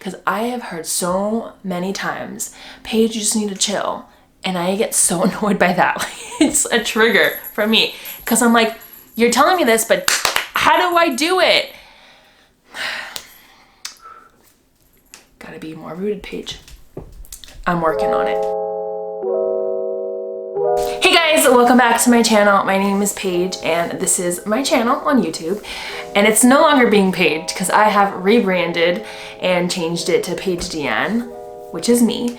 because I have heard so many times, Paige, you just need to chill. And I get so annoyed by that. Like, it's a trigger for me because I'm like, you're telling me this, but how do I do it? Gotta be more rooted, Paige. I'm working on it. Hey guys, welcome back to my channel. My name is Paige and this is my channel on YouTube. And it's no longer being Paige because I have rebranded and changed it to Paige Deanne, which is me.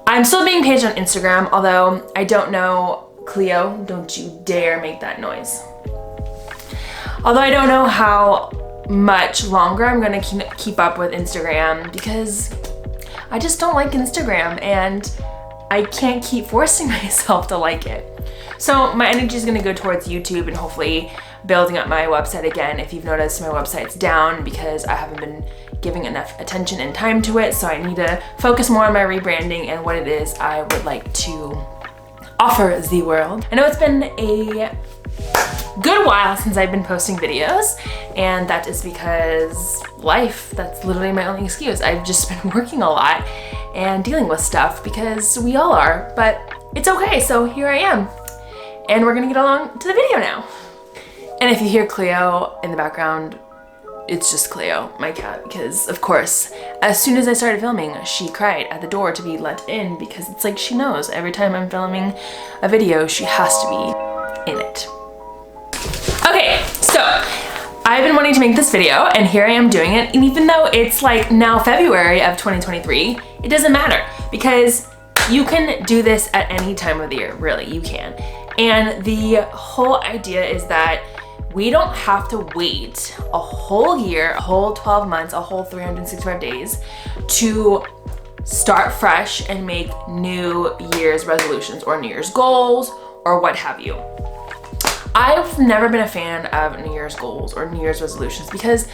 I'm still being Paige on Instagram, although I don't know, Cleo, don't you dare make that noise. Although I don't know how much longer I'm gonna keep up with Instagram because I just don't like Instagram and I can't keep forcing myself to like it. So my energy is gonna go towards YouTube and hopefully building up my website again. If you've noticed, my website's down because I haven't been giving enough attention and time to it. So I need to focus more on my rebranding and what it is I would like to offer the world. I know it's been a good while since I've been posting videos, and that is because life, that's literally my only excuse. I've just been working a lot and dealing with stuff because we all are, but it's okay. So here I am and we're gonna get along to the video now. And if you hear Cleo in the background, it's just Cleo, my cat, because of course, as soon as I started filming, she cried at the door to be let in because it's like she knows every time I'm filming a video, she has to be in it. Okay, so I've been wanting to make this video and here I am doing it. And even though it's like now February of 2023, it doesn't matter because you can do this at any time of the year, really, you can. And the whole idea is that we don't have to wait a whole year, a whole 12 months, a whole 365 days to start fresh and make New Year's resolutions or New Year's goals or what have you. I've never been a fan of New Year's goals or New Year's resolutions because,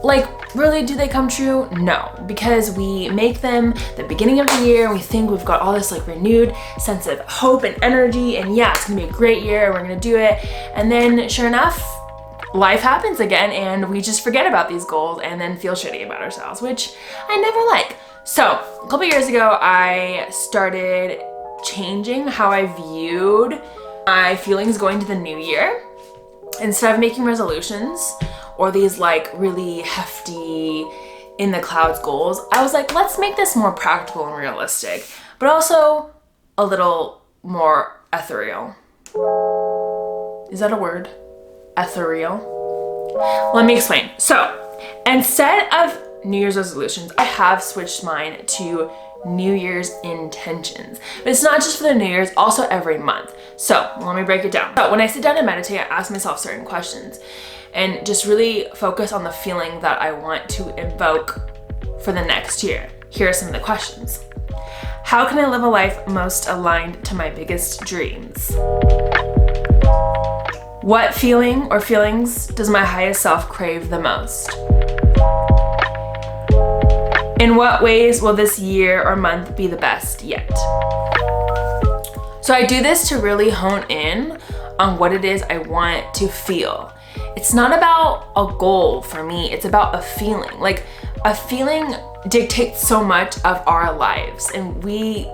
like, really, do they come true? No, because we make them the beginning of the year and we think we've got all this like renewed sense of hope and energy and yeah, it's gonna be a great year, we're gonna do it. And then sure enough, life happens again and we just forget about these goals and then feel shitty about ourselves, which I never like. So a couple years ago, I started changing how I viewed my feelings going to the new year. Instead of making resolutions or these like really hefty in the clouds goals, I was like, let's make this more practical and realistic, but also a little more ethereal. Is that a word? Ethereal? Let me explain. So instead of New Year's resolutions, I have switched mine to New Year's intentions. But it's not just for the New Year's, also every month. So let me break it down. So when I sit down and meditate, I ask myself certain questions and just really focus on the feeling that I want to invoke for the next year. Here are some of the questions. How can I live a life most aligned to my biggest dreams? What feeling or feelings does my highest self crave the most? In what ways will this year or month be the best yet? So I do this to really hone in on what it is I want to feel. It's not about a goal for me, it's about a feeling. Like, a feeling dictates so much of our lives and we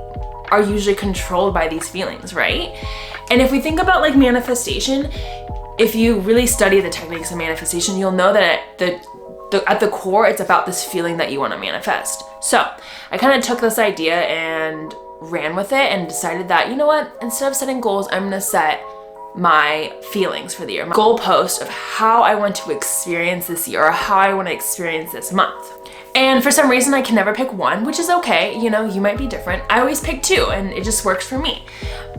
are usually controlled by these feelings, right? And if we think about like manifestation, if you really study the techniques of manifestation, you'll know that at the core, it's about this feeling that you want to manifest. So I kind of took this idea and ran with it and decided that, you know what, instead of setting goals, I'm gonna set my feelings for the year, my goalpost of how I want to experience this year or how I want to experience this month. And for some reason I can never pick one, which is okay, you know, you might be different. I always pick two and it just works for me.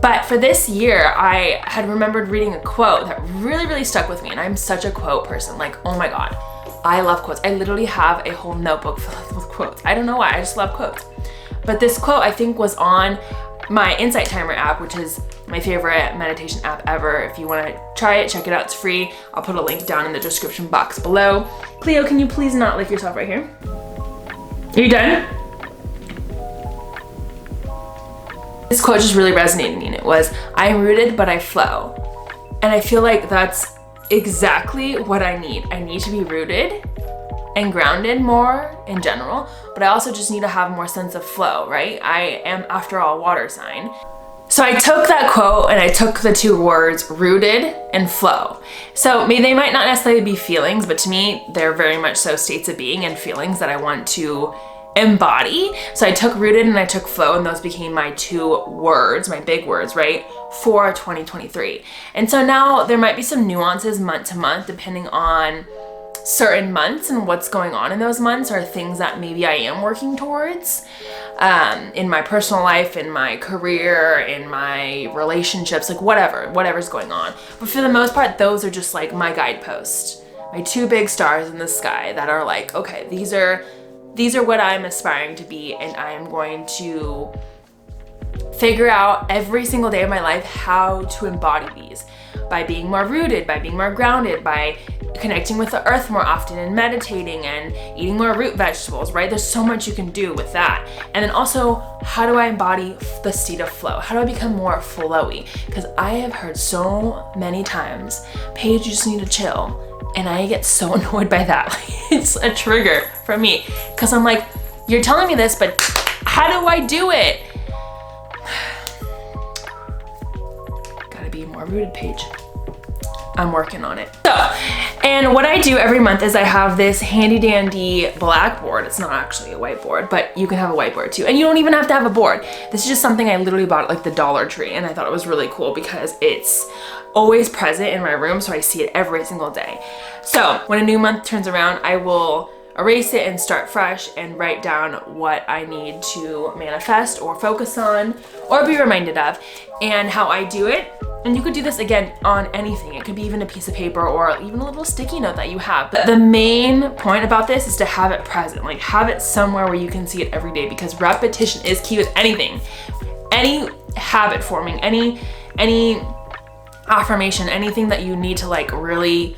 But for this year, I had remembered reading a quote that really stuck with me, and I'm such a quote person, like, oh my God, I love quotes. I literally have a whole notebook filled with quotes. I don't know why, I just love quotes. But this quote I think was on my Insight Timer app, which is my favorite meditation app ever. If you want to try it, check it out, it's free. I'll put a link down in the description box below. Cleo, can you please not lick yourself right here? Are you done? This quote just really resonated with me, and it was, I am rooted, but I flow. And I feel like that's exactly what I need. I need to be rooted and grounded more in general, but I also just need to have more sense of flow, right? I am, after all, a water sign. So I took that quote and I took the two words rooted and flow. So they might not necessarily be feelings, but to me, they're very much so states of being and feelings that I want to embody. So I took rooted and I took flow, and those became my two words, my big words, right, for 2023. And so now there might be some nuances month to month depending on certain months and what's going on in those months, or things that maybe I am working towards in my personal life, in my career, in my relationships, like whatever's going on. But for the most part, those are just like my guideposts, my two big stars in the sky that are like, okay, these are what I'm aspiring to be, and I am going to figure out every single day of my life how to embody these by being more rooted, by being more grounded, by connecting with the earth more often and meditating and eating more root vegetables, right? There's so much you can do with that. And then also, how do I embody the state of flow? How do I become more flowy? Because I have heard so many times, Paige, you just need to chill. And I get so annoyed by that. It's a trigger for me because I'm like, you're telling me this, but how do I do it? Gotta be more rooted, Paige. I'm working on it. So, and what I do every month is I have this handy dandy blackboard. It's not actually a whiteboard, but you can have a whiteboard too. And you don't even have to have a board. This is just something I literally bought at like the Dollar Tree, and I thought it was really cool because it's always present in my room, so I see it every single day. So when a new month turns around, I will erase it and start fresh and write down what I need to manifest or focus on or be reminded of and how I do it. And you could do this again on anything. It could be even a piece of paper or even a little sticky note that you have. But the main point about this is to have it present, like have it somewhere where you can see it every day, because repetition is key with anything. Any habit forming, any affirmation, anything that you need to like really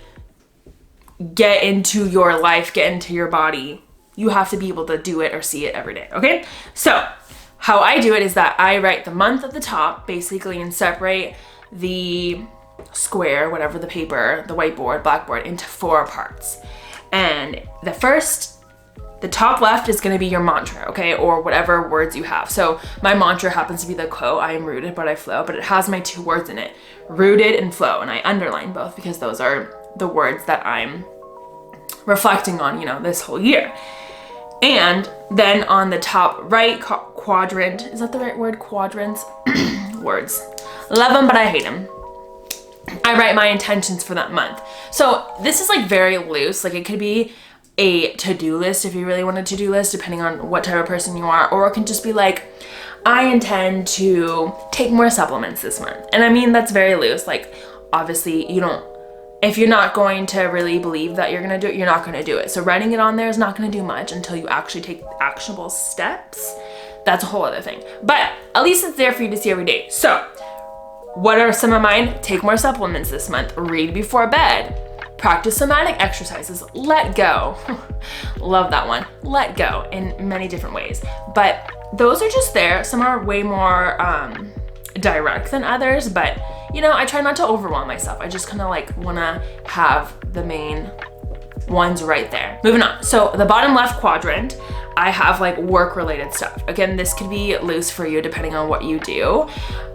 get into your life, get into your body, you have to be able to do it or see it every day, okay? So how I do it is that I write the month at the top basically and separate the square, whatever the paper, the whiteboard, blackboard, into 4 parts. And the top left is gonna be your mantra, okay? Or whatever words you have. So my mantra happens to be the quote, I am rooted, but I flow, but it has my 2 words in it, rooted and flow. And I underline both because those are the words that I'm reflecting on, this whole year. And then on the top right quadrant, is that the right word? Quadrants? Words. Love them, but I hate them. I write my intentions for that month. So this is like very loose. Like it could be a to-do list if you really want a to-do list, depending on what type of person you are, or it can just be like, I intend to take more supplements this month. And I mean, that's very loose. Like obviously if you're not going to really believe that you're gonna do it, you're not gonna do it. So writing it on there is not gonna do much until you actually take actionable steps. That's a whole other thing. But at least it's there for you to see every day. So what are some of mine? Take more supplements this month. Read before bed. Practice somatic exercises. Let go. Love that one. Let go in many different ways. But those are just there. Some are way more direct than others, but I try not to overwhelm myself. I just kind of like want to have the main ones right there. Moving on. So the bottom left quadrant, I have like work related stuff. Again, this could be loose for you depending on what you do.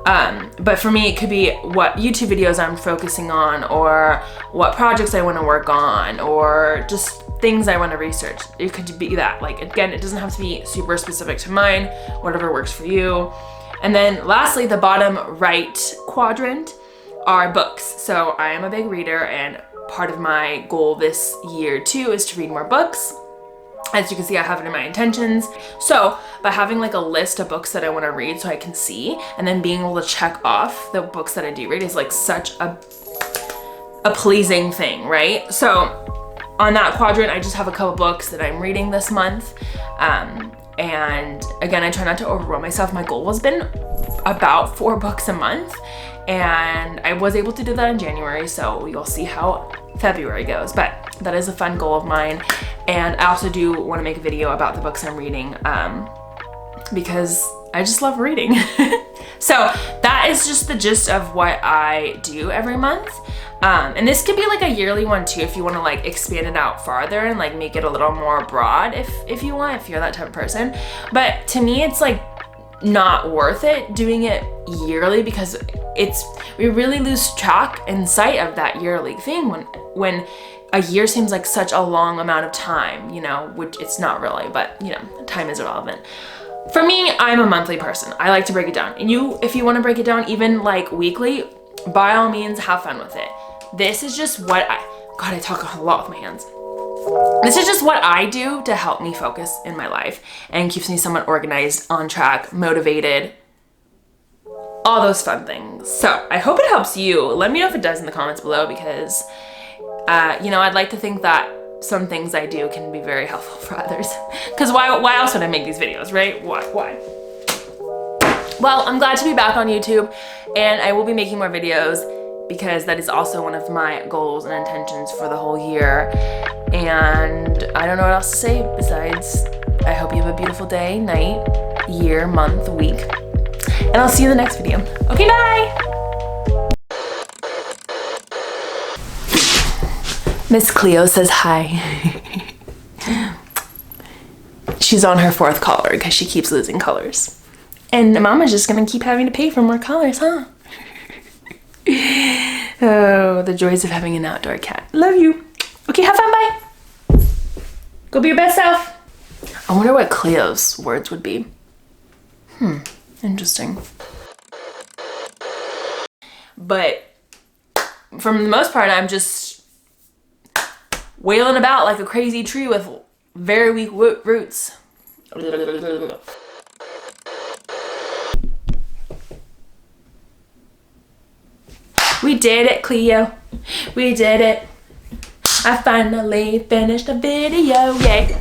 But for me, it could be what YouTube videos I'm focusing on, or what projects I want to work on, or just things I want to research. It could be that. Like, again, it doesn't have to be super specific to mine, whatever works for you. And then lastly, the bottom right quadrant are books. So I am a big reader, and part of my goal this year too is to read more books. As you can see, I have it in my intentions. So by having like a list of books that I want to read so I can see, and then being able to check off the books that I do read is like such a pleasing thing, right? So on that quadrant, I just have a couple books that I'm reading this month. And again, I try not to overwhelm myself. My goal has been about 4 books a month, and I was able to do that in January, so you'll see how February goes. But that is a fun goal of mine. And I also do want to make a video about the books I'm reading because I just love reading. So that is just the gist of what I do every month. And this could be like a yearly one too if you want to like expand it out farther and like make it a little more broad if you want, if you're that type of person. But to me, it's like not worth it doing it yearly because we really lose track and sight of that yearly thing when a year seems like such a long amount of time, you know, which it's not really, but you know, time is irrelevant. For me, I'm a monthly person. I like to break it down. And if you want to break it down even like weekly, by all means, have fun with it. This is just what God, I talk a lot with my hands. This is just what I do to help me focus in my life and keeps me somewhat organized, on track, motivated, all those fun things. So I hope it helps you. Let me know if it does in the comments below because, you know, I'd like to think that some things I do can be very helpful for others. Because why else would I make these videos, right? Why? Well, I'm glad to be back on YouTube and I will be making more videos because that is also one of my goals and intentions for the whole year. And I don't know what else to say besides I hope you have a beautiful day, night, year, month, week. And I'll see you in the next video. Okay, bye! Miss Cleo says hi. She's on her 4th color because she keeps losing colors. And Mama's just gonna keep having to pay for more colors, huh? Oh, the joys of having an outdoor cat. Love you. Okay, have fun, bye. Go be your best self. I wonder what Cleo's words would be. Interesting. But for the most part, I'm just wailing about like a crazy tree with very weak roots. We did it, Cleo. We did it. I finally finished the video, yay.